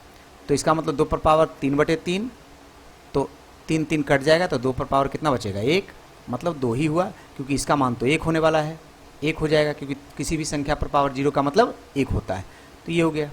तो इसका मतलब 2 पर पावर 3/3, तो 3 3 कट जाएगा, तो 2 पर पावर कितना बचेगा 1, मतलब 2 ही हुआ, क्योंकि इसका मान तो 1 होने वाला है, 1 हो जाएगा, क्योंकि किसी भी संख्या पर पावर 0 का मतलब 1 होता है। तो ये हो गया,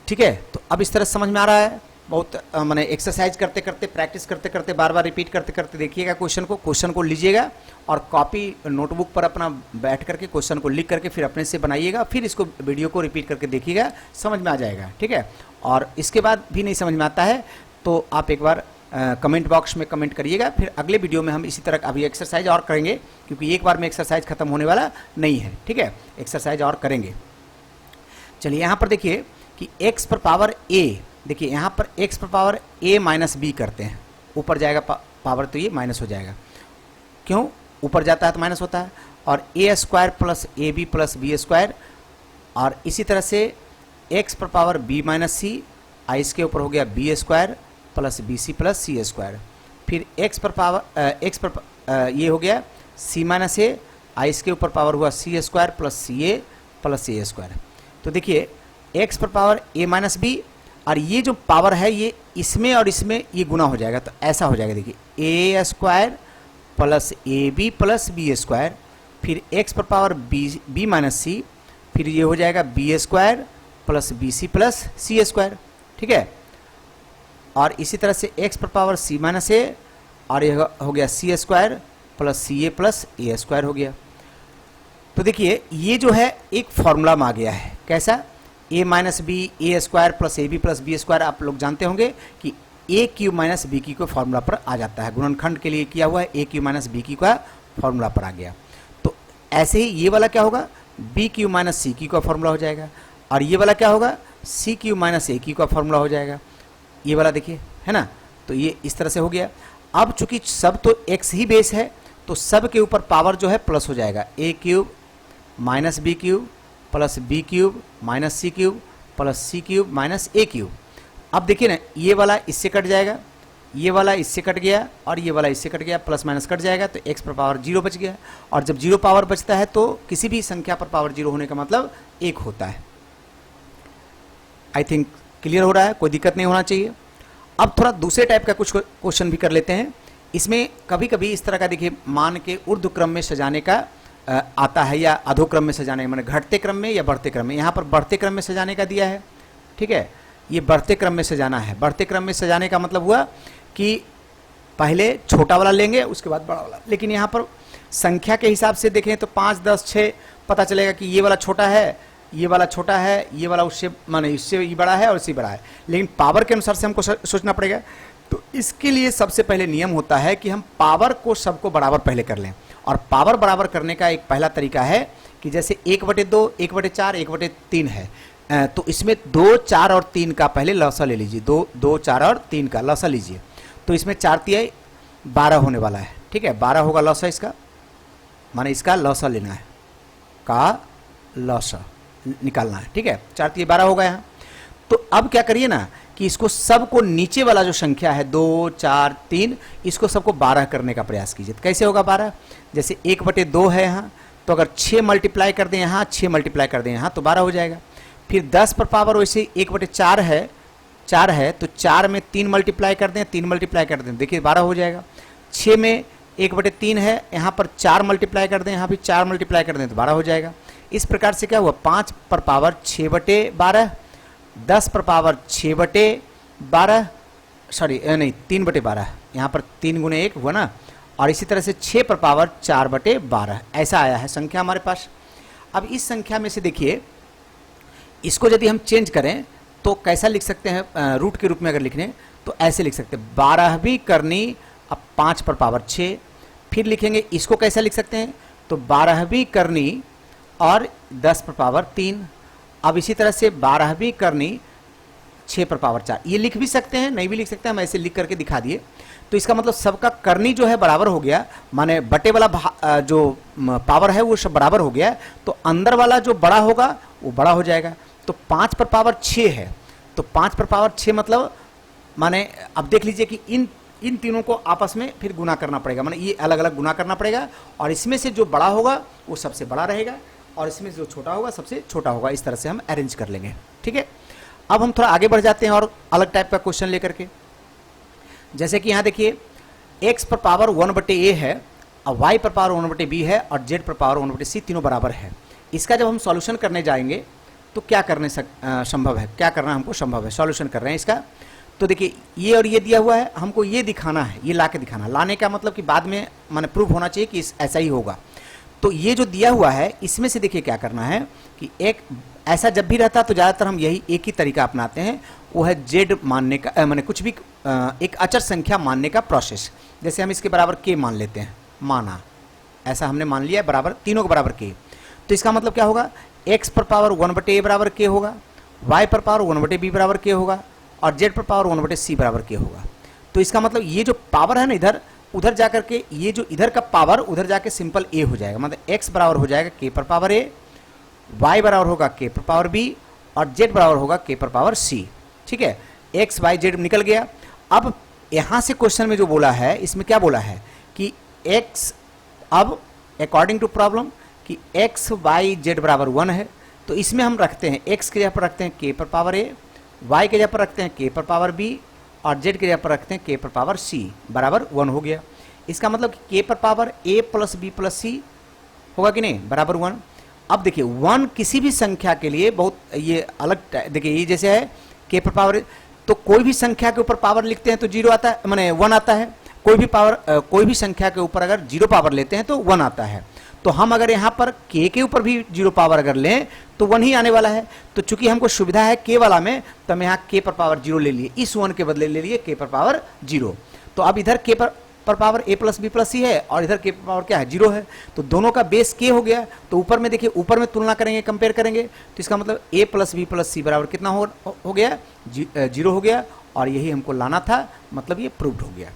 ठीक है। तो अब इस तरह समझ में आ रहा है। बहुत मैंने एक्सरसाइज करते करते, प्रैक्टिस करते करते, बार बार रिपीट करते करते देखिएगा क्वेश्चन को लीजिएगा और कॉपी नोटबुक पर अपना बैठ करके क्वेश्चन को लिख करके फिर अपने से बनाइएगा, फिर इसको वीडियो को रिपीट करके देखिएगा, समझ में आ जाएगा, ठीक है। और इसके बाद भी नहीं समझ में आता है तो आप एक बार कमेंट बॉक्स में कमेंट करिएगा, फिर अगले वीडियो में हम इसी तरह अभी एक्सरसाइज और करेंगे, क्योंकि एक बार में एक्सरसाइज खत्म होने वाला नहीं है, ठीक है, एक्सरसाइज और करेंगे। चलिए यहाँ पर देखिए कि x पर पावर a, देखिए यहाँ पर x पर पावर a माइनस b करते हैं, ऊपर जाएगा पावर तो ये माइनस हो जाएगा, क्यों ऊपर जाता है तो माइनस होता है, और a² plus ab plus b², और इसी तरह से x पर पावर b माइनस c, इसके ऊपर हो गया b² plus bc plus c², फिर x पर पावर ये हो गया c माइनस a, इसके ऊपर पावर हुआ c² plus ca plus a²। तो देखिए x पर पावर a माइनस b, और ये जो पावर है ये इसमें और इसमें ये गुना हो जाएगा, तो ऐसा हो जाएगा, देखिए a² plus ab plus b², फिर x पर पावर b माइनस c, फिर ये हो जाएगा b² plus bc plus c², ठीक है। और इसी तरह से x पर पावर c माइनस a, और यह हो गया c² plus ca plus a² हो गया। तो देखिए ये जो है एक फॉर्मूला में आ गया है, कैसा, a minus B a² plus ab plus b², आप लोग जानते होंगे कि a³ माइनस b³ के फॉर्मूला पर आ जाता है, गुणनखंड के लिए किया हुआ है, a³ माइनस b³ का फॉर्मूला पर आ गया। तो ऐसे ही ये वाला क्या होगा, b³ माइनस c³ का फॉर्मूला हो जाएगा, और ये वाला क्या होगा, c³ माइनस a³ का फॉर्मूला हो जाएगा, ये वाला देखिए, है ना। तो ये इस तरह से हो गया। अब चूंकि सब तो x ही बेस है, तो सब के ऊपर पावर जो है प्लस हो जाएगा, a³ minus b³ plus b³ minus c³ plus c³ minus a³। अब देखिए ना, ये वाला इससे कट जाएगा, ये वाला इससे कट गया, और ये वाला इससे कट गया, प्लस माइनस कट जाएगा, तो x पर पावर 0 बच गया। और जब 0 पावर बचता है तो किसी भी संख्या पर पावर 0 होने का मतलब 1 होता है। आई थिंक क्लियर हो रहा है, कोई दिक्कत नहीं होना चाहिए। अब थोड़ा दूसरे टाइप का कुछ क्वेश्चन भी कर लेते हैं। इसमें कभी कभी इस तरह का देखिए मान के ऊर्ध्व क्रम में सजाने का आता है, या अधोक्रम में सजाने का, मैंने घटते क्रम में या बढ़ते क्रम में। यहाँ पर बढ़ते क्रम में सजाने का दिया है, ठीक है, ये बढ़ते क्रम में सजाना है। बढ़ते क्रम में सजाने का मतलब हुआ कि पहले छोटा वाला लेंगे उसके बाद बड़ा वाला, लेकिन यहाँ पर संख्या के हिसाब से देखें तो 5 10 6 पता चलेगा कि ये वाला छोटा है, ये वाला छोटा है, ये वाला उससे माने इससे ये बड़ा है और इससे बड़ा है, लेकिन पावर के अनुसार से हमको सोचना पड़ेगा। तो इसके लिए सबसे पहले नियम होता है कि हम पावर को सबको बराबर पहले कर लें। और पावर बराबर करने का एक पहला तरीका है कि जैसे 1/2 1/4 1/3 है, तो इसमें 2 4 और 3 का पहले लसा ले लीजिए, 2 4 और 3 का लसा लीजिए। तो इसमें 4 तिहाई 12 होने वाला है, ठीक है, 12 होगा लसा इसका, माने इसका लसा लेना है, का लसा निकालना है, ठीक है, 4 तिहाई 12 होगा यहाँ। तो अब क्या करिए ना कि इसको सबको नीचे वाला जो संख्या है 2 4 3, इसको सबको 12 करने का प्रयास कीजिए। तो कैसे होगा 12, जैसे 1/2 है यहाँ, तो अगर 6 मल्टीप्लाई कर दें यहाँ, 6 मल्टीप्लाई कर दें यहाँ, तो 12 हो जाएगा। फिर 10 पर पावर वैसे 1/4 है, 4 है, तो 4 में 3 मल्टीप्लाई कर दें, 3 मल्टीप्लाई कर दें, देखिए 12 हो जाएगा। 6 में 1/3 है, यहाँ पर 4 मल्टीप्लाई कर दें, यहाँ भी 4 मल्टीप्लाई कर दें तो 12 हो जाएगा। इस प्रकार से क्या हुआ, 5 पर पावर 6/12, 10 पर पावर 6/12, सॉरी नहीं 3/12, यहाँ पर 3 गुणे 1 हुआ ना, और इसी तरह से 6 पर पावर 4/12 ऐसा आया है संख्या हमारे पास। अब इस संख्या में से देखिए, इसको यदि हम चेंज करें तो कैसा लिख सकते हैं रूट के रूप में अगर लिखने तो ऐसे लिख सकते हैं 12वीं करनी अब 5 पर पावर 6। फिर लिखेंगे इसको कैसा लिख सकते हैं तो 12वीं करनी और 10 पर पावर 3। अब इसी तरह से 12वीं करनी 6 पर पावर 4 ये लिख भी सकते हैं, नहीं भी लिख सकते हैं, हम ऐसे लिख करके दिखा दिए। तो इसका मतलब सबका करनी जो है बराबर हो गया, माने बटे वाला जो पावर है वो सब बराबर हो गया, तो अंदर वाला जो बड़ा होगा वो बड़ा हो जाएगा। तो 5 पर पावर 6 है, तो 5 पर पावर 6 मतलब माने अब देख लीजिए कि इन तीनों को आपस में फिर गुना करना पड़ेगा, माने ये अलग अलग गुना करना पड़ेगा, और इसमें से जो बड़ा होगा वो सबसे बड़ा रहेगा और इसमें जो छोटा होगा सबसे छोटा होगा। इस तरह से हम अरेंज कर लेंगे। ठीक है, अब हम थोड़ा आगे बढ़ जाते हैं और अलग टाइप का क्वेश्चन लेकर के। जैसे कि यहाँ देखिए x पर पावर 1/a है और y पर पावर 1/b है और z पर पावर 1/c तीनों बराबर है। इसका जब हम सॉल्यूशन करने जाएंगे तो क्या करने संभव है, क्या करना हमको संभव है, सॉल्यूशन कर रहे हैं इसका। तो देखिए ये और ये दिया हुआ है, हमको ये दिखाना है, ये ला के दिखाना। लाने का मतलब कि बाद में माने प्रूफ होना चाहिए कि ऐसा ही होगा। तो ये जो दिया हुआ है इसमें से देखिए क्या करना है कि एक ऐसा जब भी रहता तो ज़्यादातर हम यही एक ही तरीका अपनाते हैं, वो है जेड मानने का, माने कुछ भी एक अचर संख्या मानने का प्रोसेस। जैसे हम इसके बराबर के मान लेते हैं, माना ऐसा हमने मान लिया बराबर तीनों के बराबर के। तो इसका मतलब क्या होगा x पर पावर 1/a बराबर के होगा, y पर पावर 1/b बराबर के होगा और z पर पावर 1/c बराबर के होगा। तो इसका मतलब ये जो पावर है ना इधर उधर जाकर के ये जो इधर का पावर उधर जाके सिंपल a हो जाएगा, मतलब x बराबर हो जाएगा k पर पावर a, y बराबर होगा k पर पावर b और z बराबर होगा k पर पावर c। ठीक है, x y z निकल गया। अब यहां से क्वेश्चन में जो बोला है इसमें क्या बोला है कि x, अब अकॉर्डिंग टू प्रॉब्लम कि x y z बराबर 1 है, तो इसमें हम रखते हैं x के जगह पर रखते हैं k पर पावर a, y के जगह पर रखते हैं k पर पावर b और z के जगह पर रखते हैं k पर पावर c बराबर 1 हो गया। इसका मतलब कि k पर power a plus b plus c होगा कि नहीं, बराबर 1। अब देखिए 1 किसी भी संख्या के लिए बहुत ये अलग, देखिए ये जैसे है k पर पावर, तो कोई भी संख्या के ऊपर पावर लिखते हैं तो 0 आता है, माने 1 आता है। कोई भी संख्या के ऊपर अगर 0 पावर लेते हैं तो 1 आता है। तो हम अगर यहाँ पर k के ऊपर भी 0 पावर अगर लें तो 1 ही आने वाला है। तो चूंकि हमको सुविधा है k वाला में, तो हम यहाँ k पर पावर 0 ले लिए, इस 1 के बदले ले लिए k पर पावर 0। तो अब इधर k पर power a plus B plus C है और इधर k पर पावर क्या है 0 है, तो दोनों का बेस k हो गया। तो ऊपर में देखिए, ऊपर में तुलना करेंगे, कंपेयर करेंगे, तो इसका मतलब a प्लस बी प्लस सी बराबर कितना हो गया 0 हो गया, और यही हमको लाना था, मतलब ये प्रूव्ड हो गया।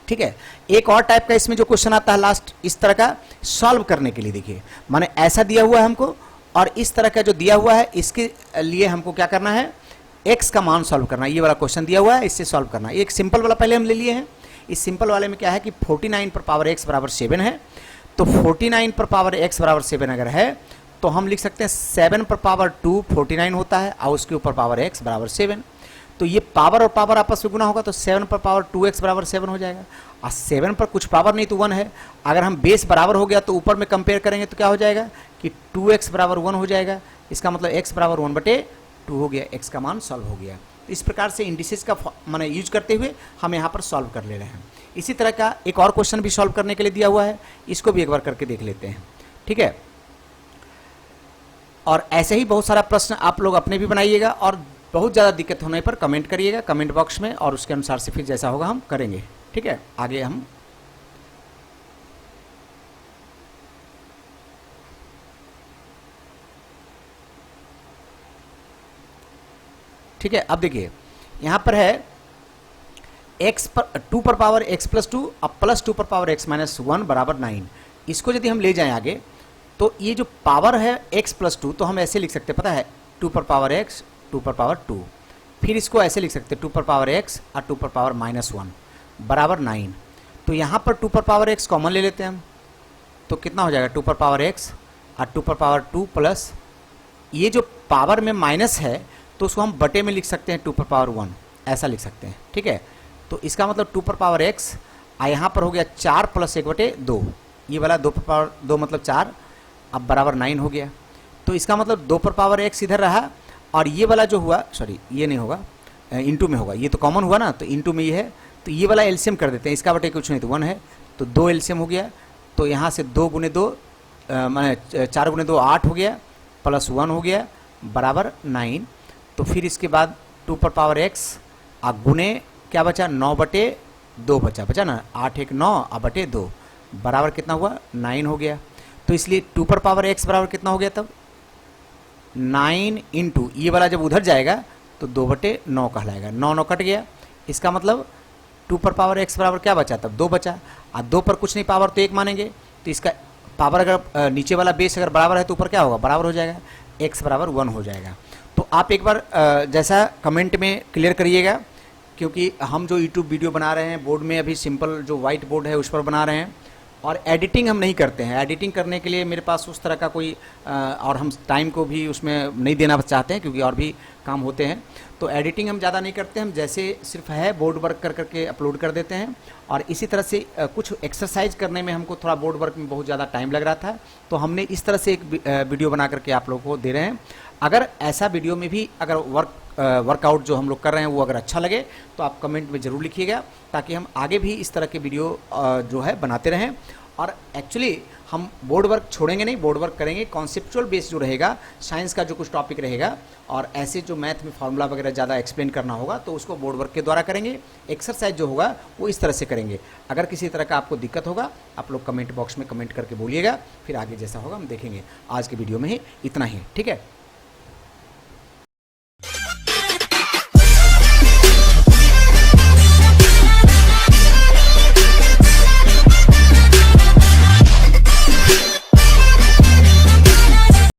ठीक है, एक और टाइप का इसमें जो क्वेश्चन आता है लास्ट इस तरह का सॉल्व करने के लिए, देखिए माने ऐसा दिया हुआ है हमको और इस तरह का जो दिया हुआ है इसके लिए हमको क्या करना है, x का मान सॉल्व करना है। ये वाला क्वेश्चन दिया हुआ है, इससे सॉल्व करना है। एक सिंपल वाला पहले हम ले लिए हैं। इस सिंपल वाले में क्या है कि 49 पर पावर x बराबर 7 है, तो 49 पर पावर x बराबर 7 अगर है तो हम लिख सकते हैं 7 पर पावर 2 49 होता है और उसके ऊपर पावर x बराबर 7। तो ये पावर और पावर आपस में गुना होगा तो 7 पर पावर 2x बराबर 7 हो जाएगा, और 7 पर कुछ पावर नहीं तो 1 है। अगर हम बेस बराबर हो गया तो ऊपर में कंपेयर करेंगे तो क्या हो जाएगा कि 2x बराबर 1 हो जाएगा। इसका मतलब x बराबर 1/2 हो गया, x का मान सॉल्व हो गया। तो इस प्रकार से इंडिसेस का माने यूज करते हुए हम यहाँ पर सॉल्व कर ले रहे हैं। इसी तरह का एक और क्वेश्चन भी सॉल्व करने के लिए दिया हुआ है, इसको भी एक बार करके देख लेते हैं। ठीक है, और ऐसे ही बहुत सारा प्रश्न आप लोग अपने भी बनाइएगा और बहुत ज़्यादा दिक्कत होने पर कमेंट करिएगा कमेंट बॉक्स में, और उसके अनुसार से फिर जैसा होगा हम करेंगे। ठीक है, आगे हम ठीक है, अब देखिए यहाँ पर है x पर 2 पर पावर x प्लस 2 अब प्लस 2 पर पावर x माइनस 1 बराबर 9। इसको यदि हम ले जाएं आगे तो ये जो पावर है x प्लस 2 तो हम ऐसे लिख सकते हैं, पता है 2 पर पावर x 2 पर पावर 2, फिर इसको ऐसे लिख सकते हैं 2 पर पावर x और 2 पर पावर माइनस 1 बराबर 9। तो यहाँ पर 2 पर पावर x कॉमन ले लेते हैं हम, तो कितना हो जाएगा 2 पर पावर x और 2 पर पावर 2 प्लस ये जो पावर में माइनस है तो उसको हम बटे में लिख सकते हैं 2 पर पावर 1, ऐसा लिख सकते हैं। ठीक है, तो इसका मतलब 2 पर पावर x और यहाँ पर हो गया 4 प्लस 1/2, ये वाला 2 पर पावर 2 मतलब 4, अब बराबर 9 हो गया। तो इसका मतलब 2 पर पावर x इधर रहा और ये वाला जो हुआ, सॉरी ये नहीं होगा, इंटू में होगा, ये तो कॉमन हुआ ना, तो इंटू में ये है, तो ये वाला एलसीएम कर देते हैं, इसका बटे कुछ नहीं तो 1 है, तो 2 एलसीएम हो गया। तो यहाँ से 2 गुने 2 माने 4 गुने 2 8 हो गया, प्लस 1 हो गया बराबर 9। तो फिर इसके बाद 2 पर पावर x गुने क्या बचा 9/2 बचा ना, 8 1 9 बटे 2 बराबर कितना हुआ 9 हो गया। तो इसलिए 2 पर पावर x बराबर कितना हो गया तब 9 इंटू ये वाला जब उधर जाएगा तो 2/9 कहलाएगा, 9 9 कट गया। इसका मतलब 2 पर पावर x बराबर क्या बचा तब 2 बचा, और 2 पर कुछ नहीं पावर तो 1 मानेंगे, तो इसका पावर अगर नीचे वाला बेस अगर बराबर है तो ऊपर क्या होगा बराबर हो जाएगा, x बराबर 1 हो जाएगा। तो आप एक बार जैसा कमेंट में क्लियर करिएगा, क्योंकि हम जो यूट्यूब वीडियो बना रहे हैं बोर्ड में अभी सिंपल जो वाइट बोर्ड है उस पर बना रहे हैं, और एडिटिंग हम नहीं करते हैं। एडिटिंग करने के लिए मेरे पास उस तरह का कोई और हम टाइम को भी उसमें नहीं देना चाहते हैं, क्योंकि और भी काम होते हैं। तो एडिटिंग हम ज़्यादा नहीं करते, हम जैसे सिर्फ है बोर्ड वर्क कर करके अपलोड कर देते हैं। और इसी तरह से कुछ एक्सरसाइज करने में हमको थोड़ा बोर्ड वर्क में बहुत ज़्यादा टाइम लग रहा था, तो हमने इस तरह से एक वीडियो बना करके आप लोगों को दे रहे हैं। अगर ऐसा वीडियो में भी अगर वर्कआउट जो हम लोग कर रहे हैं वो अगर अच्छा लगे तो आप कमेंट में ज़रूर लिखिएगा, ताकि हम आगे भी इस तरह के वीडियो जो है बनाते रहें। और एक्चुअली हम बोर्ड वर्क छोड़ेंगे नहीं, बोर्ड वर्क करेंगे। कॉन्सेप्चुअल बेस जो रहेगा, साइंस का जो कुछ टॉपिक रहेगा, और ऐसे जो मैथ में फार्मूला वगैरह ज़्यादा एक्सप्लेन करना होगा तो उसको बोर्ड वर्क के द्वारा करेंगे। एक्सरसाइज जो होगा वो इस तरह से करेंगे। अगर किसी तरह का आपको दिक्कत होगा आप लोग कमेंट बॉक्स में कमेंट करके बोलिएगा, फिर आगे जैसा होगा हम देखेंगे। आज के वीडियो में ही इतना ही, ठीक है।